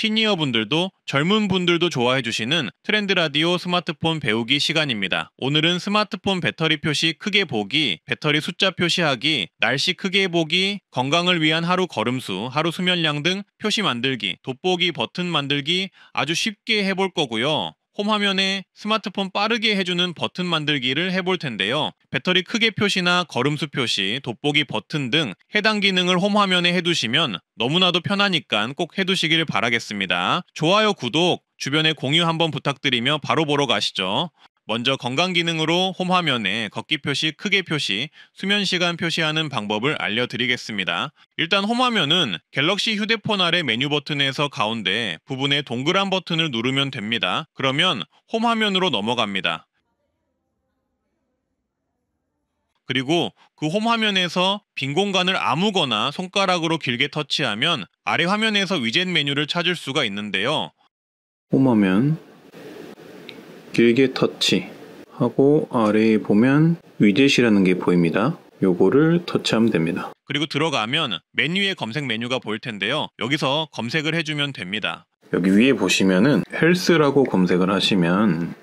시니어 분들도 젊은 분들도 좋아해 주시는 트렌드 라디오 스마트폰 배우기 시간입니다. 오늘은 스마트폰 배터리 표시 크게 보기, 배터리 숫자 표시하기, 날씨 크게 보기, 건강을 위한 하루 걸음수, 하루 수면량 등 표시 만들기, 돋보기 버튼 만들기 아주 쉽게 해볼 거고요. 홈 화면에 스마트폰 빠르게 해주는 버튼 만들기를 해볼 텐데요. 배터리 크게 표시나 걸음수 표시, 돋보기 버튼 등 해당 기능을 홈 화면에 해두시면 너무나도 편하니까 꼭 해두시길 바라겠습니다. 좋아요, 구독, 주변에 공유 한번 부탁드리며 바로 보러 가시죠. 먼저 건강 기능으로 홈 화면에 걷기 표시, 크게 표시, 수면 시간 표시하는 방법을 알려드리겠습니다. 일단 홈 화면은 갤럭시 휴대폰 아래 메뉴 버튼에서 가운데 부분에 동그란 버튼을 누르면 됩니다. 그러면 홈 화면으로 넘어갑니다. 그리고 그 홈 화면에서 빈 공간을 아무거나 손가락으로 길게 터치하면 아래 화면에서 위젯 메뉴를 찾을 수가 있는데요. 홈화면 길게 터치하고 아래에 보면 위젯이라는 게 보입니다. 요거를 터치하면 됩니다. 그리고 들어가면 메뉴에 검색 메뉴가 보일 텐데요. 여기서 검색을 해주면 됩니다. 여기 위에 보시면은 헬스라고 검색을 하시면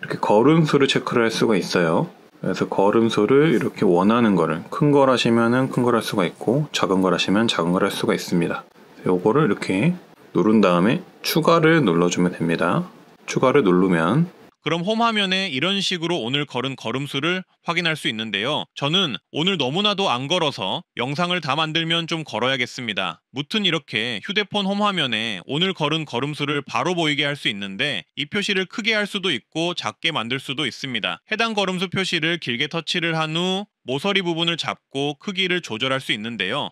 이렇게 걸음수를 체크를 할 수가 있어요. 그래서 걸음수를 이렇게 원하는 거를 큰 걸 하시면은 큰 걸 할 수가 있고 작은 걸 하시면 작은 걸 할 수가 있습니다. 요거를 이렇게 누른 다음에 추가를 눌러주면 됩니다. 추가를 누르면 그럼 홈 화면에 이런 식으로 오늘 걸은 걸음수를 확인할 수 있는데요. 저는 오늘 너무나도 안 걸어서 영상을 다 만들면 좀 걸어야겠습니다. 무튼 이렇게 휴대폰 홈 화면에 오늘 걸은 걸음수를 바로 보이게 할 수 있는데 이 표시를 크게 할 수도 있고 작게 만들 수도 있습니다. 해당 걸음수 표시를 길게 터치를 한 후 모서리 부분을 잡고 크기를 조절할 수 있는데요.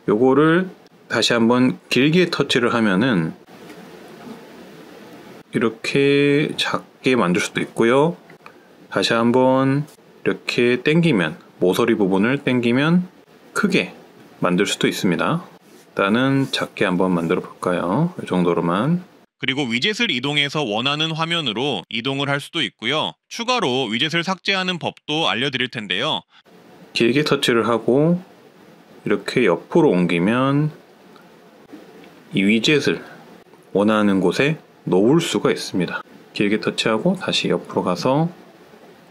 요거를 다시 한번 길게 터치를 하면은 이렇게 작게 만들 수도 있고요. 다시 한번 이렇게 당기면 모서리 부분을 당기면 크게 만들 수도 있습니다. 일단은 작게 한번 만들어 볼까요? 이 정도로만. 그리고 위젯을 이동해서 원하는 화면으로 이동을 할 수도 있고요. 추가로 위젯을 삭제하는 법도 알려드릴 텐데요. 길게 터치를 하고 이렇게 옆으로 옮기면 이 위젯을 원하는 곳에 놓을 수가 있습니다. 길게 터치하고 다시 옆으로 가서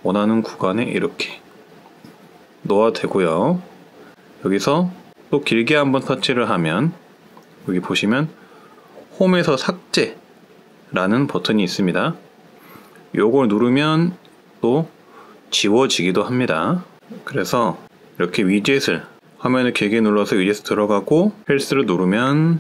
원하는 구간에 이렇게 놓아도 되고요. 여기서 또 길게 한번 터치를 하면 여기 보시면 홈에서 삭제라는 버튼이 있습니다. 요걸 누르면 또 지워지기도 합니다. 그래서 이렇게 위젯을 화면을 길게 눌러서 위젯 들어가고 헬스를 누르면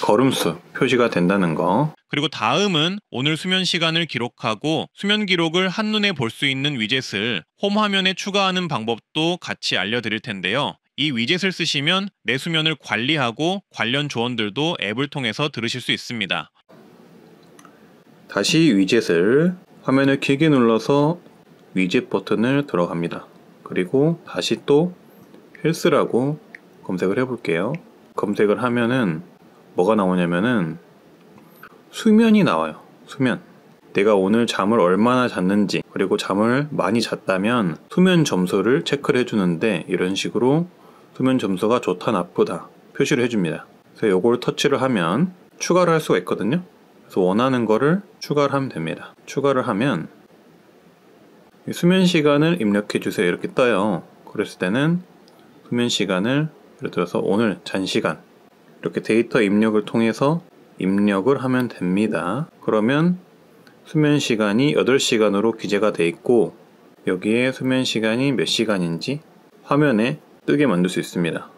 걸음수 표시가 된다는 거. 그리고 다음은 오늘 수면 시간을 기록하고 수면 기록을 한눈에 볼 수 있는 위젯을 홈 화면에 추가하는 방법도 같이 알려드릴 텐데요. 이 위젯을 쓰시면 내 수면을 관리하고 관련 조언들도 앱을 통해서 들으실 수 있습니다. 다시 위젯을 화면을 길게 눌러서 위젯 버튼을 들어갑니다. 그리고 다시 또 헬스라고 검색을 해볼게요. 검색을 하면은 뭐가 나오냐면은 수면이 나와요. 수면. 내가 오늘 잠을 얼마나 잤는지, 그리고 잠을 많이 잤다면 수면 점수를 체크를 해주는데 이런 식으로 수면 점수가 좋다 나쁘다 표시를 해줍니다. 그래서 요걸 터치를 하면 추가를 할 수가 있거든요. 그래서 원하는 거를 추가를 하면 됩니다. 추가를 하면 수면 시간을 입력해 주세요 이렇게 떠요. 그랬을 때는 수면 시간을 예를 들어서 오늘 잔 시간 이렇게 데이터 입력을 통해서 입력을 하면 됩니다. 그러면 수면 시간이 8시간으로 기재가 되어 있고 여기에 수면 시간이 몇 시간인지 화면에 뜨게 만들 수 있습니다.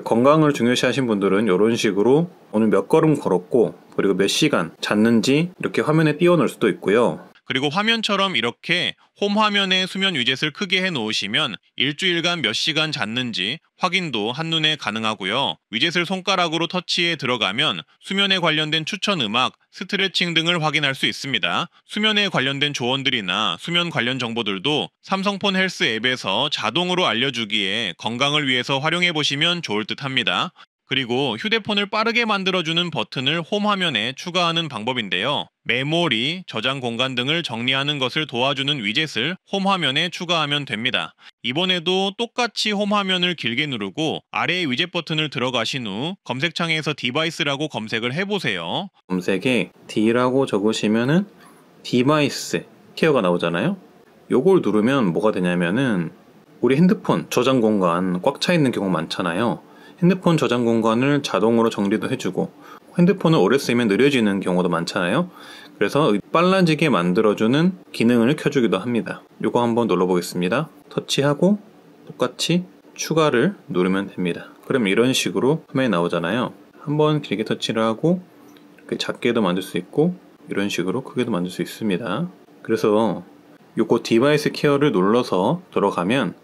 건강을 중요시 하신 분들은 이런 식으로 오늘 몇 걸음 걸었고 그리고 몇 시간 잤는지 이렇게 화면에 띄워놓을 수도 있고요. 그리고 화면처럼 이렇게 홈 화면에 수면 위젯을 크게 해 놓으시면 일주일간 몇 시간 잤는지 확인도 한눈에 가능하고요. 위젯을 손가락으로 터치해 들어가면 수면에 관련된 추천 음악, 스트레칭 등을 확인할 수 있습니다. 수면에 관련된 조언들이나 수면 관련 정보들도 삼성폰 헬스 앱에서 자동으로 알려주기에 건강을 위해서 활용해 보시면 좋을 듯 합니다. 그리고 휴대폰을 빠르게 만들어주는 버튼을 홈 화면에 추가하는 방법인데요. 메모리, 저장 공간 등을 정리하는 것을 도와주는 위젯을 홈 화면에 추가하면 됩니다. 이번에도 똑같이 홈 화면을 길게 누르고 아래의 위젯 버튼을 들어가신 후 검색창에서 디바이스라고 검색을 해보세요. 검색에 D라고 적으시면은 디바이스 케어가 나오잖아요. 요걸 누르면 뭐가 되냐면은 우리 핸드폰 저장 공간 꽉 차 있는 경우 많잖아요. 핸드폰 저장 공간을 자동으로 정리도 해주고 핸드폰을 오래 쓰면 느려지는 경우도 많잖아요. 그래서 빨라지게 만들어주는 기능을 켜주기도 합니다. 요거 한번 눌러보겠습니다. 터치하고 똑같이 추가를 누르면 됩니다. 그럼 이런 식으로 화면이 나오잖아요. 한번 길게 터치를 하고 이렇게 작게도 만들 수 있고 이런 식으로 크게도 만들 수 있습니다. 그래서 요거 디바이스 케어를 눌러서 들어가면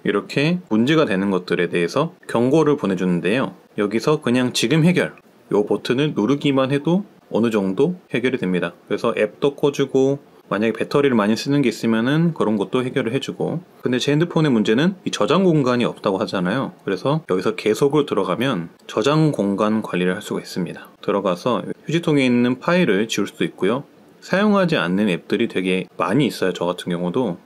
이렇게 문제가 되는 것들에 대해서 경고를 보내주는데요. 여기서 그냥 지금 해결 요 버튼을 누르기만 해도 어느 정도 해결이 됩니다. 그래서 앱도 꺼주고 만약에 배터리를 많이 쓰는 게 있으면은 그런 것도 해결을 해주고 근데 제 핸드폰의 문제는 이 저장 공간이 없다고 하잖아요. 그래서 여기서 계속을 들어가면 저장 공간 관리를 할 수가 있습니다. 들어가서 휴지통에 있는 파일을 지울 수도 있고요. 사용하지 않는 앱들이 되게 많이 있어요. 저 같은 경우도.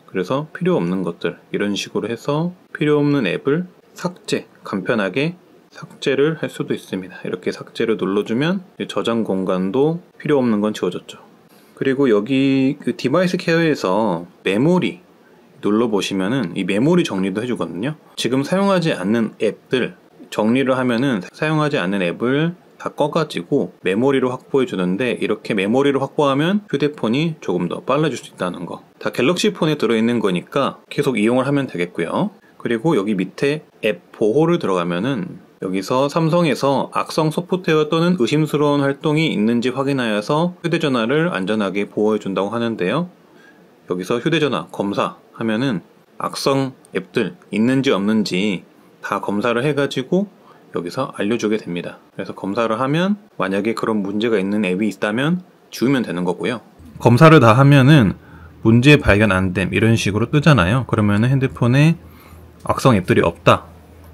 그래서 필요 없는 것들 이런 식으로 해서 필요 없는 앱을 삭제, 간편하게 삭제를 할 수도 있습니다. 이렇게 삭제를 눌러주면 저장 공간도 필요 없는 건 지워졌죠. 그리고 여기 그 디바이스 케어에서 메모리 눌러보시면은 이 메모리 정리도 해주거든요. 지금 사용하지 않는 앱들 정리를 하면은 사용하지 않는 앱을 다 꺼가지고 메모리로 확보해 주는데 이렇게 메모리로 확보하면 휴대폰이 조금 더 빨라질 수 있다는 거. 다 갤럭시 폰에 들어있는 거니까 계속 이용을 하면 되겠고요. 그리고 여기 밑에 앱 보호를 들어가면은 여기서 삼성에서 악성 소프트웨어 또는 의심스러운 활동이 있는지 확인하여서 휴대전화를 안전하게 보호해 준다고 하는데요. 여기서 휴대전화 검사하면은 악성 앱들 있는지 없는지 다 검사를 해가지고 여기서 알려주게 됩니다. 그래서 검사를 하면 만약에 그런 문제가 있는 앱이 있다면 지우면 되는 거고요. 검사를 다 하면은 문제 발견 안 됨 이런 식으로 뜨잖아요. 그러면은 핸드폰에 악성 앱들이 없다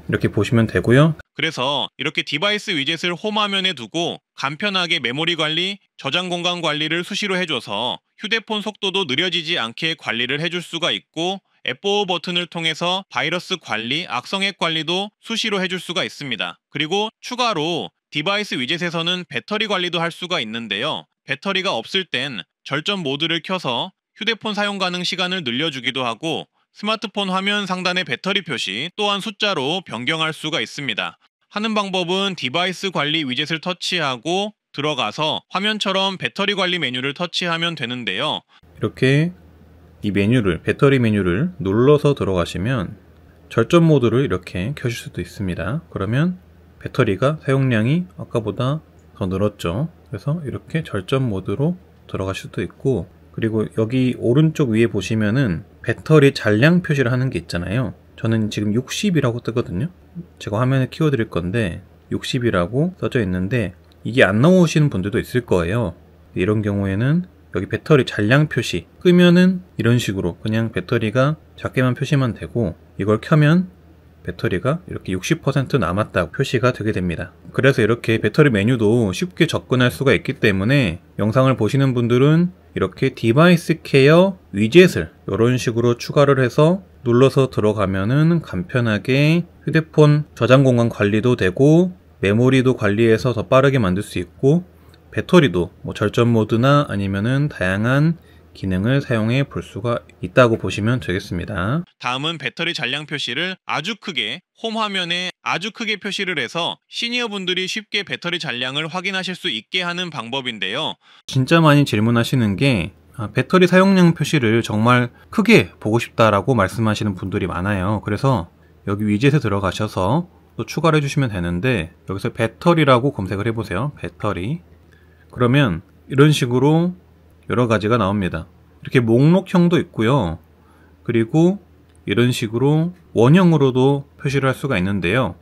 이렇게 보시면 되고요. 그래서 이렇게 디바이스 위젯을 홈 화면에 두고 간편하게 메모리 관리, 저장 공간 관리를 수시로 해줘서 휴대폰 속도도 느려지지 않게 관리를 해줄 수가 있고 앱 보호 버튼을 통해서 바이러스 관리, 악성 앱 관리도 수시로 해줄 수가 있습니다. 그리고 추가로 디바이스 위젯에서는 배터리 관리도 할 수가 있는데요. 배터리가 없을 땐 절전 모드를 켜서 휴대폰 사용 가능 시간을 늘려주기도 하고 스마트폰 화면 상단의 배터리 표시 또한 숫자로 변경할 수가 있습니다. 하는 방법은 디바이스 관리 위젯을 터치하고 들어가서 화면처럼 배터리 관리 메뉴를 터치하면 되는데요. 이렇게 이 메뉴를 배터리 메뉴를 눌러서 들어가시면 절전 모드를 이렇게 켜실 수도 있습니다. 그러면 배터리가 사용량이 아까보다 더 늘었죠. 그래서 이렇게 절전 모드로 들어갈 수도 있고 그리고 여기 오른쪽 위에 보시면은 배터리 잔량 표시를 하는 게 있잖아요. 저는 지금 60이라고 뜨거든요. 제가 화면에 키워드릴 건데 60이라고 써져 있는데 이게 안 나오시는 분들도 있을 거예요. 이런 경우에는 여기 배터리 잔량 표시 끄면은 이런 식으로 그냥 배터리가 작게만 표시만 되고 이걸 켜면 배터리가 이렇게 60% 남았다고 표시가 되게 됩니다. 그래서 이렇게 배터리 메뉴도 쉽게 접근할 수가 있기 때문에 영상을 보시는 분들은 이렇게 디바이스 케어 위젯을 이런 식으로 추가를 해서 눌러서 들어가면은 간편하게 휴대폰 저장 공간 관리도 되고 메모리도 관리해서 더 빠르게 만들 수 있고 배터리도 뭐 절전 모드나 아니면은 다양한 기능을 사용해 볼 수가 있다고 보시면 되겠습니다. 다음은 배터리 잔량 표시를 아주 크게 홈 화면에 아주 크게 표시를 해서 시니어 분들이 쉽게 배터리 잔량을 확인하실 수 있게 하는 방법인데요. 진짜 많이 질문하시는 게 배터리 사용량 표시를 정말 크게 보고 싶다라고 말씀하시는 분들이 많아요. 그래서 여기 위젯에 들어가셔서 또 추가를 해주시면 되는데 여기서 배터리라고 검색을 해보세요. 배터리. 그러면 이런 식으로 여러 가지가 나옵니다. 이렇게 목록형도 있고요. 그리고 이런 식으로 원형으로도 표시를 할 수가 있는데요.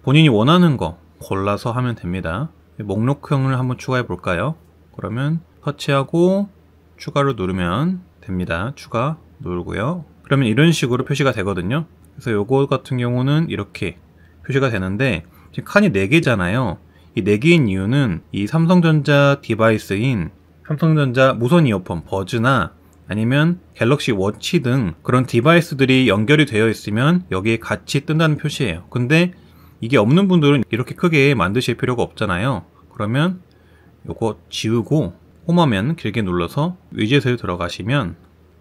본인이 원하는 거 골라서 하면 됩니다. 목록형을 한번 추가해 볼까요? 그러면 터치하고 추가를 누르면 됩니다. 추가 누르고요. 그러면 이런 식으로 표시가 되거든요. 그래서 요거 같은 경우는 이렇게 표시가 되는데 지금 칸이 4개잖아요. 이 4개인 이유는 이 삼성전자 디바이스인 삼성전자 무선 이어폰 버즈나 아니면 갤럭시 워치 등 그런 디바이스들이 연결이 되어 있으면 여기에 같이 뜬다는 표시예요. 근데 이게 없는 분들은 이렇게 크게 만드실 필요가 없잖아요. 그러면 요거 지우고 홈화면 길게 눌러서 위젯을 들어가시면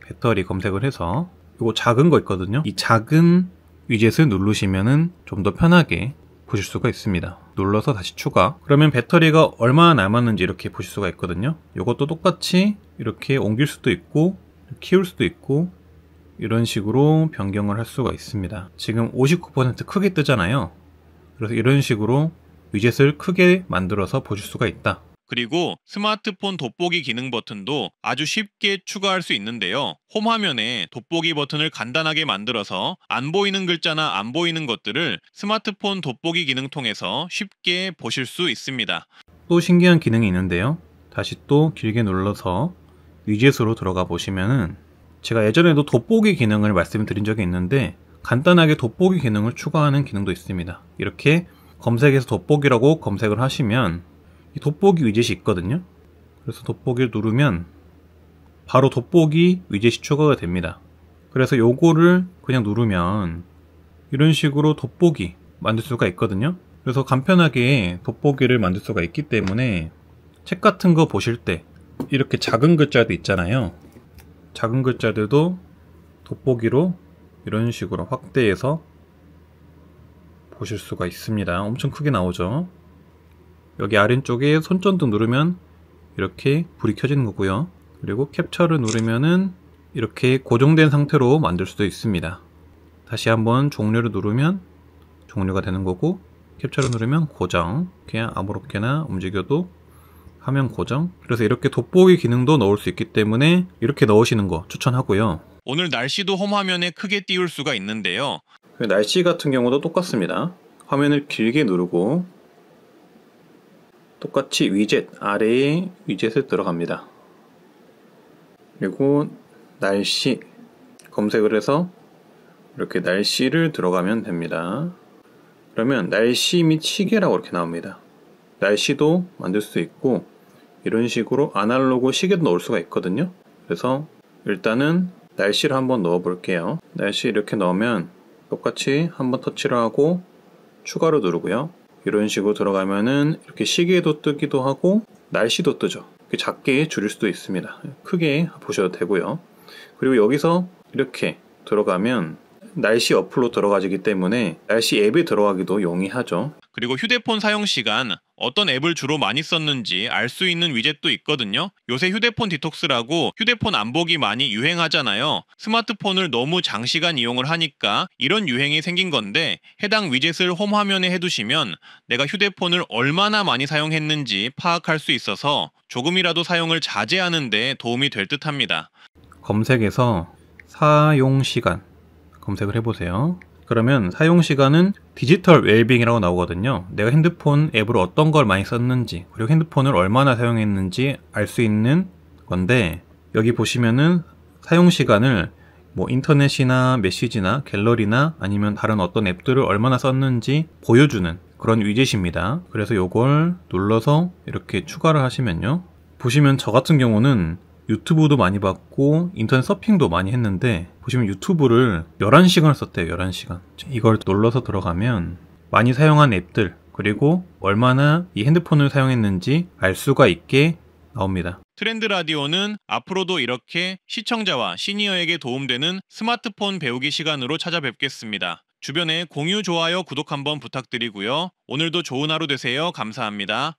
배터리 검색을 해서 요거 작은 거 있거든요. 이 작은 위젯을 누르시면은 좀 더 편하게 보실 수가 있습니다. 눌러서 다시 추가. 그러면 배터리가 얼마나 남았는지 이렇게 보실 수가 있거든요. 이것도 똑같이 이렇게 옮길 수도 있고 키울 수도 있고 이런 식으로 변경을 할 수가 있습니다. 지금 59% 크게 뜨잖아요. 그래서 이런 식으로 위젯을 크게 만들어서 보실 수가 있다. 그리고 스마트폰 돋보기 기능 버튼도 아주 쉽게 추가할 수 있는데요. 홈 화면에 돋보기 버튼을 간단하게 만들어서 안 보이는 글자나 안 보이는 것들을 스마트폰 돋보기 기능 통해서 쉽게 보실 수 있습니다. 또 신기한 기능이 있는데요. 다시 또 길게 눌러서 위젯으로 들어가 보시면은 제가 예전에도 돋보기 기능을 말씀드린 적이 있는데 간단하게 돋보기 기능을 추가하는 기능도 있습니다. 이렇게 검색에서 돋보기라고 검색을 하시면 이 돋보기 위젯이 있거든요. 그래서 돋보기를 누르면 바로 돋보기 위젯이 추가가 됩니다. 그래서 요거를 그냥 누르면 이런 식으로 돋보기 만들 수가 있거든요. 그래서 간편하게 돋보기를 만들 수가 있기 때문에 책 같은 거 보실 때 이렇게 작은 글자도 있잖아요. 작은 글자들도 돋보기로 이런 식으로 확대해서 보실 수가 있습니다. 엄청 크게 나오죠. 여기 아래쪽에 손전등 누르면 이렇게 불이 켜지는 거고요. 그리고 캡처를 누르면은 이렇게 고정된 상태로 만들 수도 있습니다. 다시 한번 종료를 누르면 종료가 되는 거고 캡처를 누르면 고정. 그냥 아무렇게나 움직여도 화면 고정. 그래서 이렇게 돋보기 기능도 넣을 수 있기 때문에 이렇게 넣으시는 거 추천하고요. 오늘 날씨도 홈 화면에 크게 띄울 수가 있는데요. 날씨 같은 경우도 똑같습니다. 화면을 길게 누르고 똑같이 위젯, 아래에 위젯을 들어갑니다. 그리고 날씨 검색을 해서 이렇게 날씨를 들어가면 됩니다. 그러면 날씨 및 시계라고 이렇게 나옵니다. 날씨도 만들 수 있고 이런 식으로 아날로그 시계도 넣을 수가 있거든요. 그래서 일단은 날씨를 한번 넣어 볼게요. 날씨 이렇게 넣으면 똑같이 한번 터치를 하고 추가로 누르고요. 이런 식으로 들어가면은 이렇게 시계도 뜨기도 하고 날씨도 뜨죠. 이렇게 작게 줄일 수도 있습니다. 크게 보셔도 되고요. 그리고 여기서 이렇게 들어가면 날씨 어플로 들어가지기 때문에 날씨 앱에 들어가기도 용이하죠. 그리고 휴대폰 사용 시간, 어떤 앱을 주로 많이 썼는지 알 수 있는 위젯도 있거든요. 요새 휴대폰 디톡스라고 휴대폰 안 보기 많이 유행하잖아요. 스마트폰을 너무 장시간 이용을 하니까 이런 유행이 생긴 건데 해당 위젯을 홈 화면에 해두시면 내가 휴대폰을 얼마나 많이 사용했는지 파악할 수 있어서 조금이라도 사용을 자제하는 데 도움이 될 듯 합니다. 검색에서 사용시간 검색을 해보세요. 그러면 사용시간은 디지털 웰빙이라고 나오거든요. 내가 핸드폰 앱으로 어떤 걸 많이 썼는지 그리고 핸드폰을 얼마나 사용했는지 알 수 있는 건데 여기 보시면은 사용시간을 뭐 인터넷이나 메시지나 갤러리나 아니면 다른 어떤 앱들을 얼마나 썼는지 보여주는 그런 위젯입니다. 그래서 요걸 눌러서 이렇게 추가를 하시면요. 보시면 저 같은 경우는 유튜브도 많이 봤고 인터넷 서핑도 많이 했는데 보시면 유튜브를 11시간을 썼대요. 11시간. 이걸 눌러서 들어가면 많이 사용한 앱들 그리고 얼마나 이 핸드폰을 사용했는지 알 수가 있게 나옵니다. 트렌드 라디오는 앞으로도 이렇게 시청자와 시니어에게 도움되는 스마트폰 배우기 시간으로 찾아뵙겠습니다. 주변에 공유, 좋아요, 구독 한번 부탁드리고요. 오늘도 좋은 하루 되세요. 감사합니다.